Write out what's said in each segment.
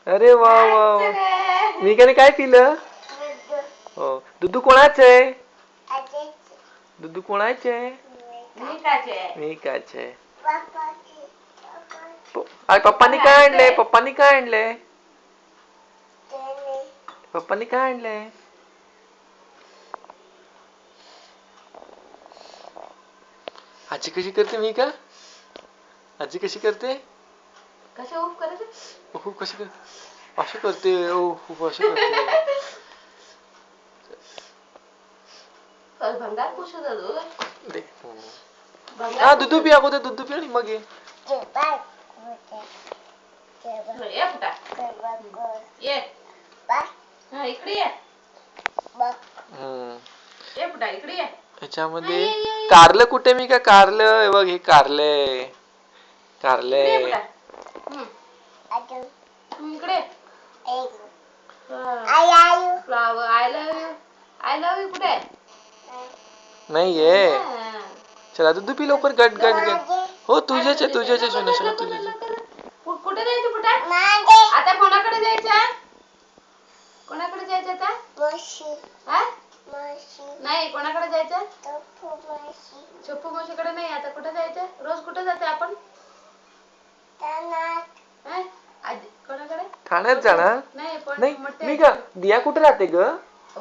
अरे वा वा वा. मिकाने काय पिलं? हो. दुधू कोणाचं आहे? दुधू कोणाचे आहे? मिकाचे. पप्पांनी काय आणलंय? पप्पांनी काय आणलंय? पप्पांनी काय आणलंय? आजी कशी करते मिका? आजी कशी करते? कशा उफ करायचं? कशी करते? अशी करते. अशी करते. भंगार पुसू दादू. हा दुधू पी अगोदर दुधू पी आणि मग ये. ये फुटा. ये. हा इकडे ये. ये फुटा इकडे ये. ह्याच्यामध्ये कारलं कुठे मी का कारलं हे बघ हे कारलंय. कारले इकडे फ्लावर आय लव्ह यू कुठे नाहीये. चला दूध पी लवकर. गट गट गट. हो तुझ्याच आहे सोना सोना तुझ्याच. कुठे जायचं कुठे आता कोणाकडे जायचं? कोणाकडे जायचं आता? नाही कोणाकडे जायचं? छप्पू मावशीकडे नाही. आता कुठे जायचं? रोज कुठे जाते आपण? कोणाकडे? ठाण्यात जाणार नाही. मी का दिया कुठे राहते ग?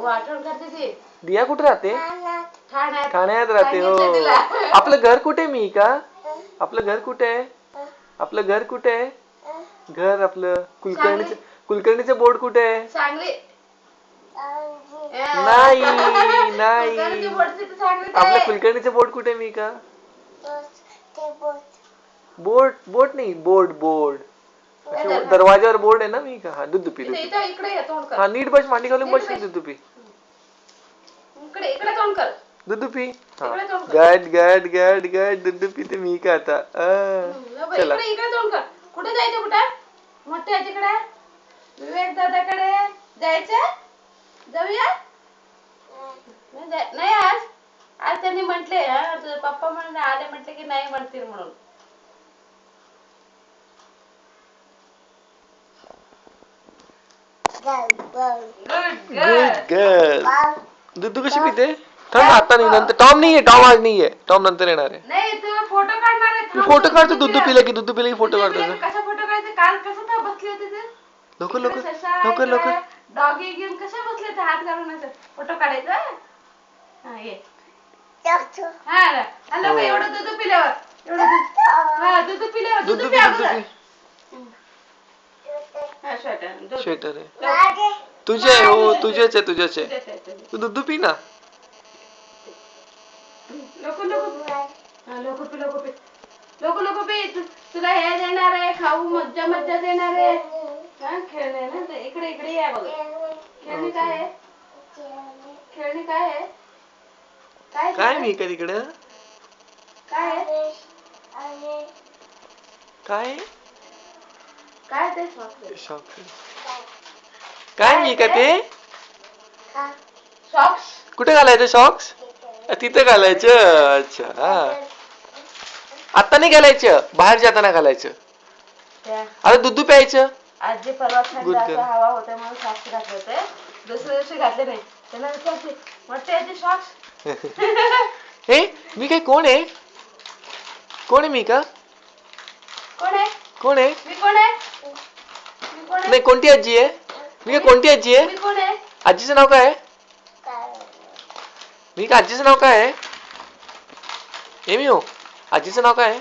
आठवण करते ती. दिया कुठे राहते? ठाण्यात राहते. हो. आपलं घर कुठे मी का? आपलं घर कुठे आहे? आपलं घर कुठे आहे? घर आपलं कुलकर्णीचं बोर्ड कुठे आहे? सांगली. नाही नाही. आपल्या कुलकर्णीचं बोर्ड कुठे मी का? बोर्ड नाही बोर्ड. दरवाजावर बोर्ड आहे ना मी का? हा दूध पी. हा नीट बस. मांडी घालून बस. दूध पी. इकडे तोंड कर. दूध पी. गट गट गट गट दूध पिते मी का आता. चला इकडे तोंड कर. कुठे जायचं? कुठे मोठ्या आजीकडे विवेक दादाकडे जायचं? जाऊया? नाही आज त्यांनी म्हटले पप्पा म्हणून आले म्हटले की नाही म्हणतील म्हणून. Good girl. दूध कशी पिते? थांब आता नाही. नंतर टॉम नाहीये. टॉम आज नाहीये. टॉम नंतर येणार आहे. नाही तू फोटो काढणार आहे. फोटो काढतो. दूध पिलं की फोटो काढतो. कसा फोटो काढायचा? काल कसं बसले होते ते? लवकर डॉगी घेऊन कशा बसले ते हात घालून असं फोटो काढायचा? हा ये. हा लोक एवढं दूध पिल्यावर दूध पिल्यावर स्वेटर आहे. तुझे आहे. हो तुझेच आहे. तू दूध पी ना. लोक पी. तुला हे देणार आहे खाऊ. मज्जा देणार आहे. खेळणे ना इकडे या बघ. खेळणी काय आहे? काय मी का तिकडं? काय ते काय मी का ते? सॉक्स. कुठे घालायचं सॉक्स? तिथं घालायचं. अच्छा. आता नाही घालायचं. बाहेर जाताना घालायचं. आता दूध प्यायचं. आजी परवा थंड हवा होते म्हणून सॉक्स घातले होते. दुसऱ्या दिवशी घातले नाही. त्याला विचारते मोठे आजी सॉक्स. हे मी काय कोण आहे? मी का? कोण आहे? मी कोण आहे? नाही कोणती आजी आहे? मी काय कोणती आजी आहे? मी कोण आहे? आजीचं नाव काय आहे? मी का आजीचं नाव काय आहे? हे मी हो. आजीचं नाव काय आहे?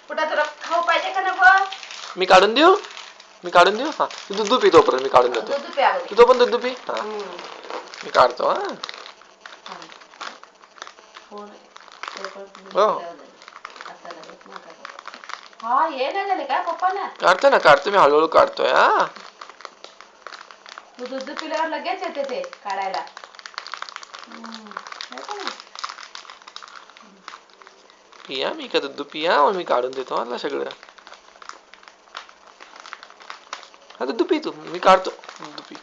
पुढे तुला खाऊ पाहिजे का नको? मी काढून देऊ? हा तू दूध पितो परत. मी काढून देतो. तू तो पण दूध पी. हा मी काढतो. हा ये ना झाले काय पप्पाला? काढतो मी हळूहळू काढतोय. हा तू दूध पिल्यावर लगेच येते ते काढायला. पिया मी का दूध पिया. मग मी काढून देतो मला सगळं. हा दूध पी तू. मी काढतो. दूध पी.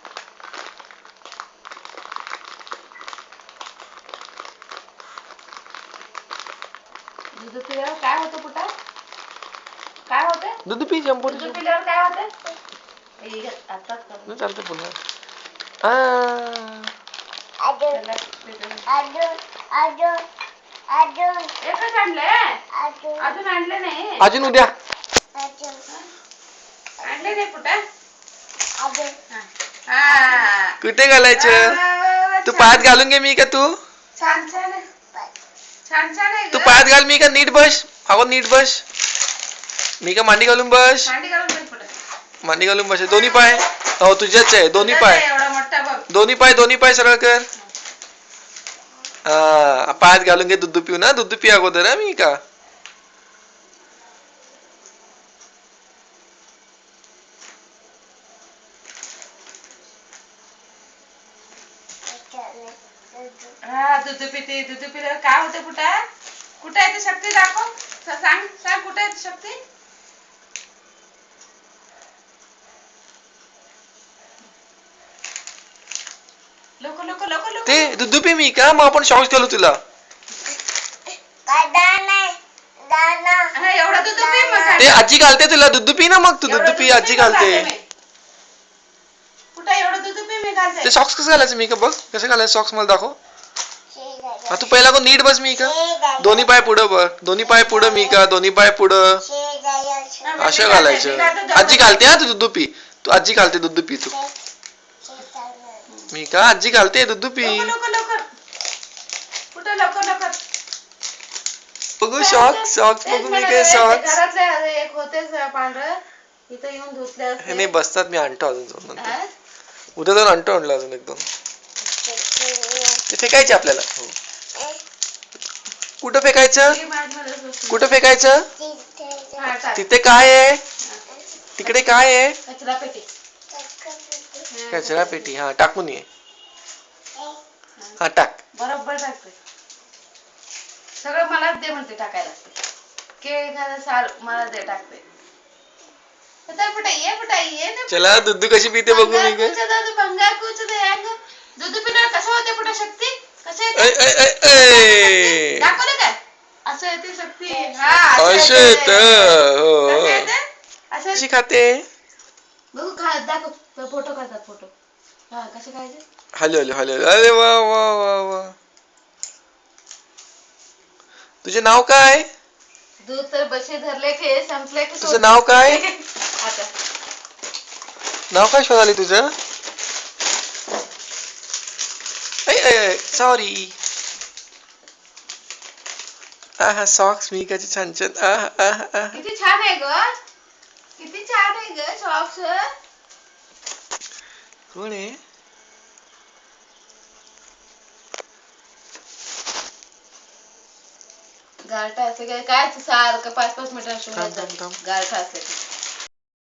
दूध पिल्यावर काय होतं पुटा? काय होतं? होते? दूध पी शंभर दूध पिल्यावर काय होते? आताच कर. चालतं पुन्हा एकच आणलंय अजून आणलं नाही. अजून उद्या आणले नाही कुठं. कुठे घालायचं तू पायात घालून घे मी का तू छान छान आहे. छान छान आहे तू ग. पायात घाल मी का नीट बस अगो नीट बस मी का मांडी घालून बस मांडी घालून बस पुढे. मांडी घालून बस दोन्ही पाय हो तुझ्याच आहे दोन्ही पाय एवढा मोठा बघ. दोन्ही पाय सरळ कर हा पायात घालून घे दूध पिऊ ना दूध पी अगोदर हा मी का हा दूध पिते. दूध पिल्यावर काय होते कुठं कुठे आहे ती शक्ती दाखव. सांग सांग कुठे आहे ती शक्ती. लोक लोक लोक लोक ते दूध पी मी का मग आपण शॉक्स घालू तुला एवढा दूध पी मग. ते आजी घालते तुला दूध पी ना मग तू दूध पी आजी घालते कुठे एवढं दूध पी मी घालते. ते सॉक्स कसं घालायचं मी का बघ कसं घालायचं सॉक्स मला दाखव तू पहिला को नीट बस मी का दोन्ही पाय पुढं बघ दोन्ही पाय पुढं मी का दोन्ही पाय पुढं असं घालायचं आजी घालते हा तू दूध पी तू आजी घालते दूध पी तू मी का आजी घालते दूध पी लवकर लवकर कुठे लवकर लवकर. बघू सॉक्स बघू मी काय सॉक्स घरातले एक होतेच पांढरं इथं येऊन धुतले हे नाही बसतात मी आणतो अजून जाऊन नंतर उद्या जाऊन आणतो आणलं अजून एक दोन ते फेकायचे आपल्याला कुठं फेकायचं कुठं फेकायचं तिथे काय आहे तिकडे काय आहे कचरा पेटी. कचरा पेटी हा टाकून ये हा टाक बरोबर टाकते. सगळं मलाच दे म्हणते टाकायला. केळ एखादं सार मला दे टाकते. ये ना. चला दूध कशी पिते बघू मी काय दूध पिल्यावर कसं होते पुढे शक्ती कसं ऐ, येते ऐ, ऐ, ऐ. दाखवलं काय असं येते शक्ती. असं येतं, हो. कसं येते असं कशी खाते बघू खा दाखव फोटो काढतात फोटो. हा कसे खायचे. हॅलो अरे वा वा वा वा तुझे नाव काय दूध तर बसे धरले की संपले की तुझं नाव काय आता नाव काय शोधाली तुझं सॉरी आहा सॉक्स मी कशी छान छान आहा किती छान आहे ग किती छान आहे ग सॉक्स. कोण आहे गारठा असते काय सारखं 5-5 मिनिटांनी थांब. गारठा असते.